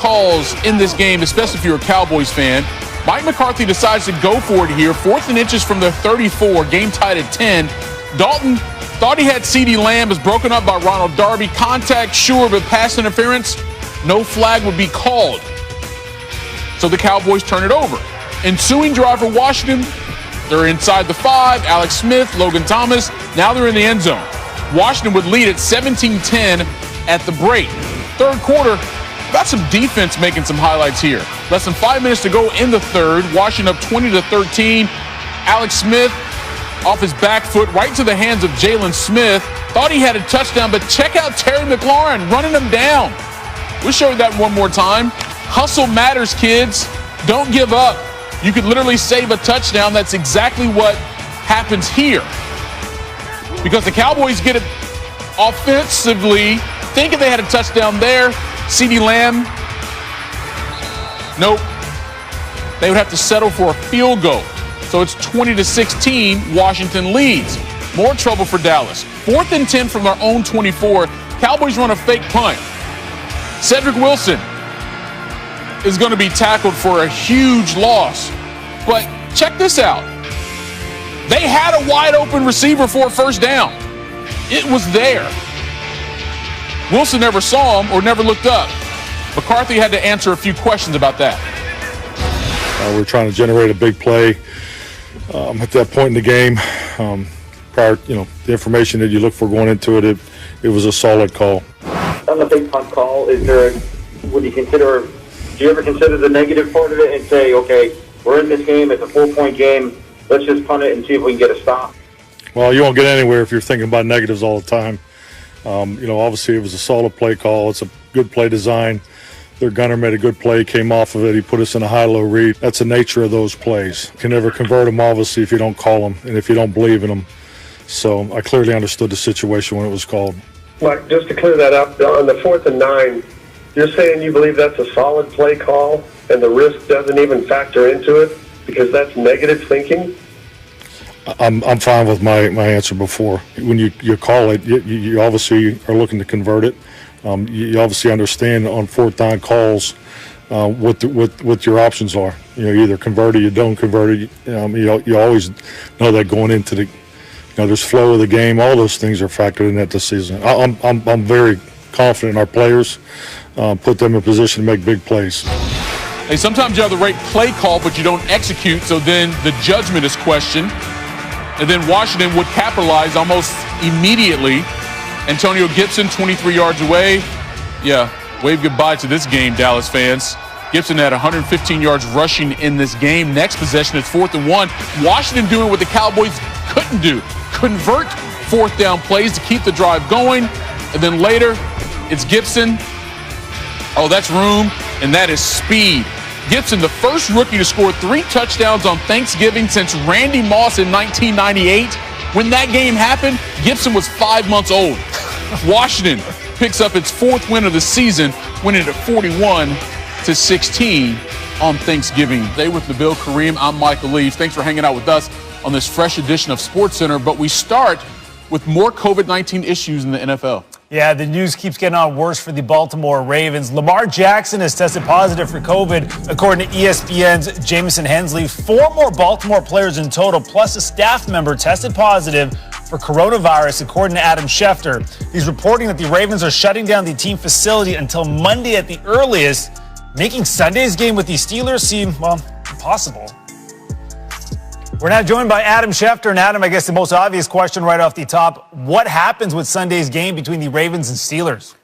calls in this game, especially if you're a Cowboys fan. Mike McCarthy decides to go for it here. 4th and inches from the 34, game tied at 10. Dalton thought he had CeeDee Lamb, is broken up by Ronald Darby. Contact, sure, but pass interference, no flag would be called. So the Cowboys turn it over. Ensuing drive for Washington, they're inside the 5. Alex Smith, Logan Thomas, now they're in the end zone. Washington would lead at 17-10 at the break. Third quarter, got some defense making some highlights here. Less than 5 minutes to go in the third. Washington up 20-13. Alex Smith off his back foot right to the hands of Jalen Smith. Thought he had a touchdown, but check out Terry McLaurin running him down. We'll show you that one more time. Hustle matters, kids. Don't give up. You could literally save a touchdown. That's exactly what happens here. Because the Cowboys get it offensively, thinking they had a touchdown there. CeeDee Lamb, nope. They would have to settle for a field goal. So it's 20-16, Washington leads. More trouble for Dallas. 4th and 10 from their own 24. Cowboys run a fake punt. Cedric Wilson is going to be tackled for a huge loss. But check this out. They had a wide open receiver for a first down. It was there. Wilson never saw him or never looked up. McCarthy had to answer a few questions about that. We're trying to generate a big play at that point in the game. Prior, the information that you look for going into it, it was a solid call. On the big punt call, do you ever consider the negative part of it and say, okay, we're in this game, it's a 4-point game, let's just punt it and see if we can get a stop? Well, you won't get anywhere if you're thinking about negatives all the time. Obviously it was a solid play call. It's a good play design. Their gunner made a good play, came off of it. He put us in a high-low read. That's the nature of those plays. You can never convert them, obviously, if you don't call them and if you don't believe in them. So I clearly understood the situation when it was called. Mike, just to clear that up, on the 4th and 9, you're saying you believe that's a solid play call and the risk doesn't even factor into it because that's negative thinking? I'm fine with my answer before. When you call it, you obviously are looking to convert it. You obviously understand on 4th down calls what your options are. You either convert it, you don't convert it. You always know that going into the, there's flow of the game. All those things are factored in at this season. I'm very confident in our players. Put them in position to make big plays. Hey, sometimes you have the right play call, but you don't execute, so then the judgment is questioned. And then Washington would capitalize almost immediately. Antonio Gibson, 23 yards away. Yeah, wave goodbye to this game, Dallas fans. Gibson had 115 yards rushing in this game. Next possession, it's 4th and 1. Washington doing what the Cowboys couldn't do. Convert 4th down plays to keep the drive going. And then later, it's Gibson. Oh, that's room, and that is speed. Gibson, the first rookie to score 3 touchdowns on Thanksgiving since Randy Moss in 1998. When that game happened, Gibson was 5 months old. Washington picks up its 4th win of the season, winning at 41-16 on Thanksgiving Day. With Nabil Kareem, I'm Michael Leaf. Thanks for hanging out with us on this fresh edition of SportsCenter. But we start with more COVID-19 issues in the NFL. Yeah, the news keeps getting on worse for the Baltimore Ravens. Lamar Jackson has tested positive for COVID, according to ESPN's Jamison Hensley. 4 more Baltimore players in total, plus a staff member, tested positive for coronavirus, according to Adam Schefter. He's reporting that the Ravens are shutting down the team facility until Monday at the earliest, making Sunday's game with the Steelers seem, well, impossible. We're now joined by Adam Schefter. And Adam, I guess the most obvious question right off the top, what happens with Sunday's game between the Ravens and Steelers?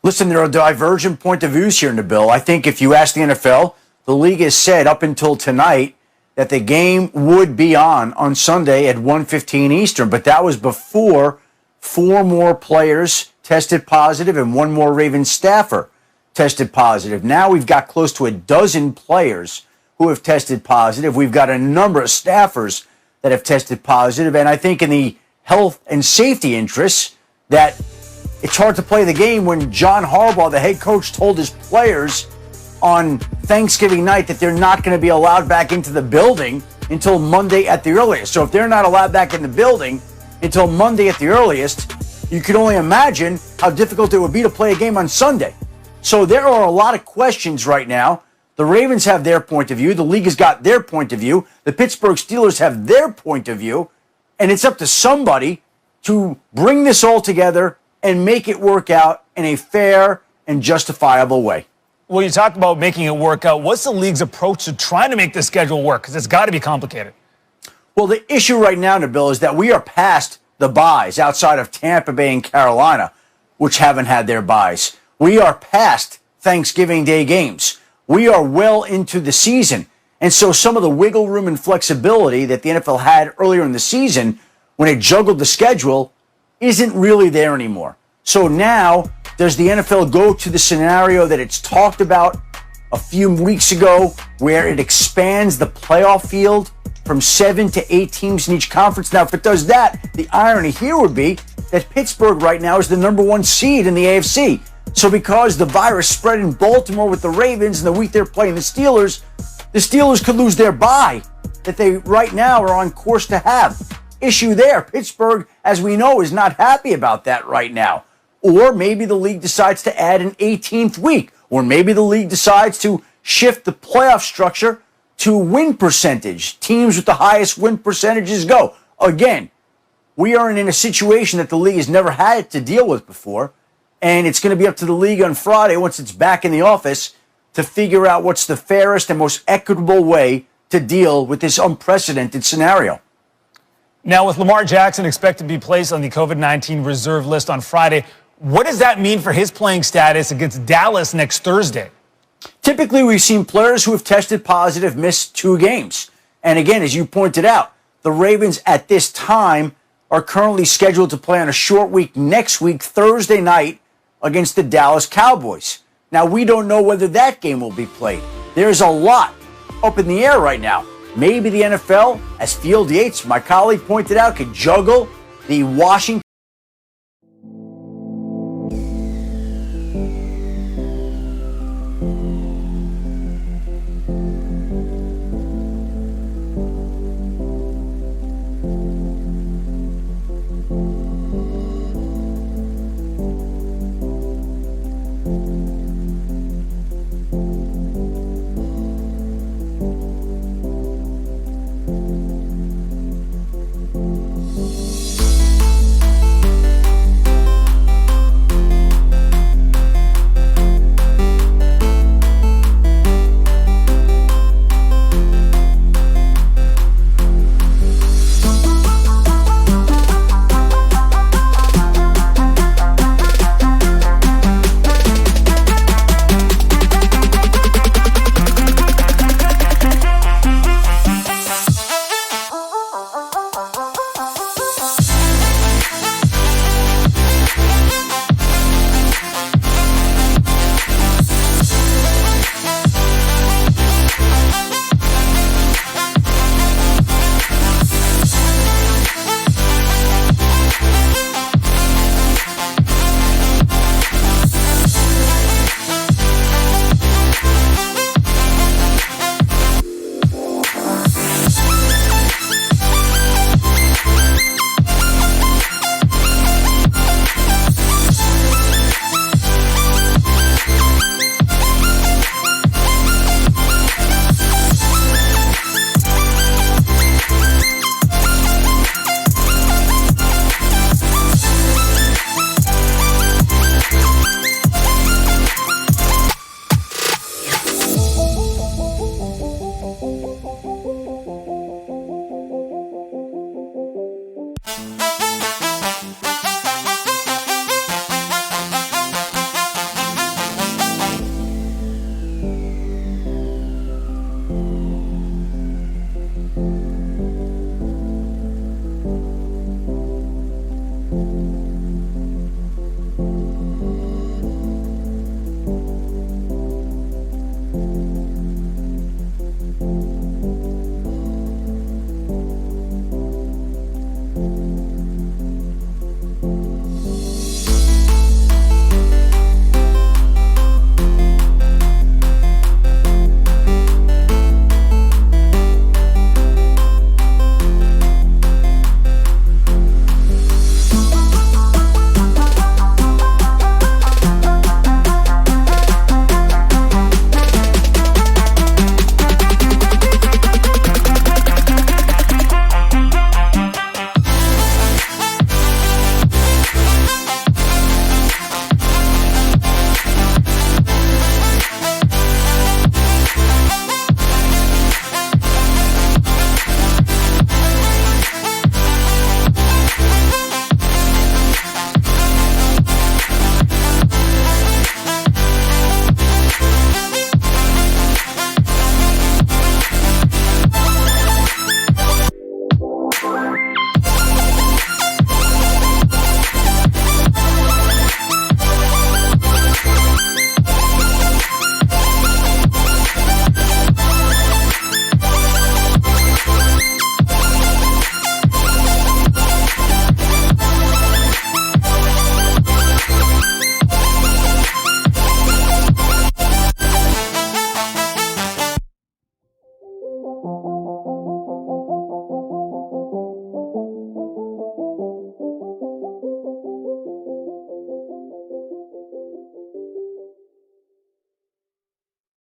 Listen, there are divergent point of views here, Nabil. I think if you ask the NFL, the league has said up until tonight that the game would be on Sunday at 1:15 Eastern. But that was before 4 more players tested positive and 1 more Ravens staffer tested positive. Now we've got close to a dozen players who have tested positive. We've got a number of staffers that have tested positive. And I think in the health and safety interests that it's hard to play the game when John Harbaugh, the head coach, told his players on Thanksgiving night that they're not going to be allowed back into the building until Monday at the earliest. So if they're not allowed back in the building until Monday at the earliest, you can only imagine how difficult it would be to play a game on Sunday. So there are a lot of questions right now. The Ravens have their point of view. The league has got their point of view. The Pittsburgh Steelers have their point of view. And it's up to somebody to bring this all together and make it work out in a fair and justifiable way. Well, you talked about making it work out. What's the league's approach to trying to make the schedule work? Because it's got to be complicated. Well, the issue right now, Nabil, is that we are past the byes outside of Tampa Bay and Carolina, which haven't had their byes. We are past Thanksgiving Day games. We are well into the season. And so some of the wiggle room and flexibility that the NFL had earlier in the season when it juggled the schedule isn't really there anymore. So now, does the NFL go to the scenario that it's talked about a few weeks ago where it expands the playoff field from 7 to 8 teams in each conference? Now, if it does that, the irony here would be that Pittsburgh right now is the number 1 seed in the AFC. So because the virus spread in Baltimore with the Ravens and the week they're playing the Steelers could lose their bye that they right now are on course to have. Issue there. Pittsburgh, as we know, is not happy about that right now. Or maybe the league decides to add an 18th week. Or maybe the league decides to shift the playoff structure to win percentage. Teams with the highest win percentages go. Again, we are in a situation that the league has never had to deal with before. And it's going to be up to the league on Friday, once it's back in the office, to figure out what's the fairest and most equitable way to deal with this unprecedented scenario. Now, with Lamar Jackson expected to be placed on the COVID-19 reserve list on Friday, what does that mean for his playing status against Dallas next Thursday? Typically, we've seen players who have tested positive miss 2 games. And again, as you pointed out, the Ravens at this time are currently scheduled to play on a short week next week, Thursday night, against the Dallas Cowboys. Now, we don't know whether that game will be played. There's a lot up in the air right now. Maybe the NFL, as Field Yates, my colleague, pointed out, could juggle the Washington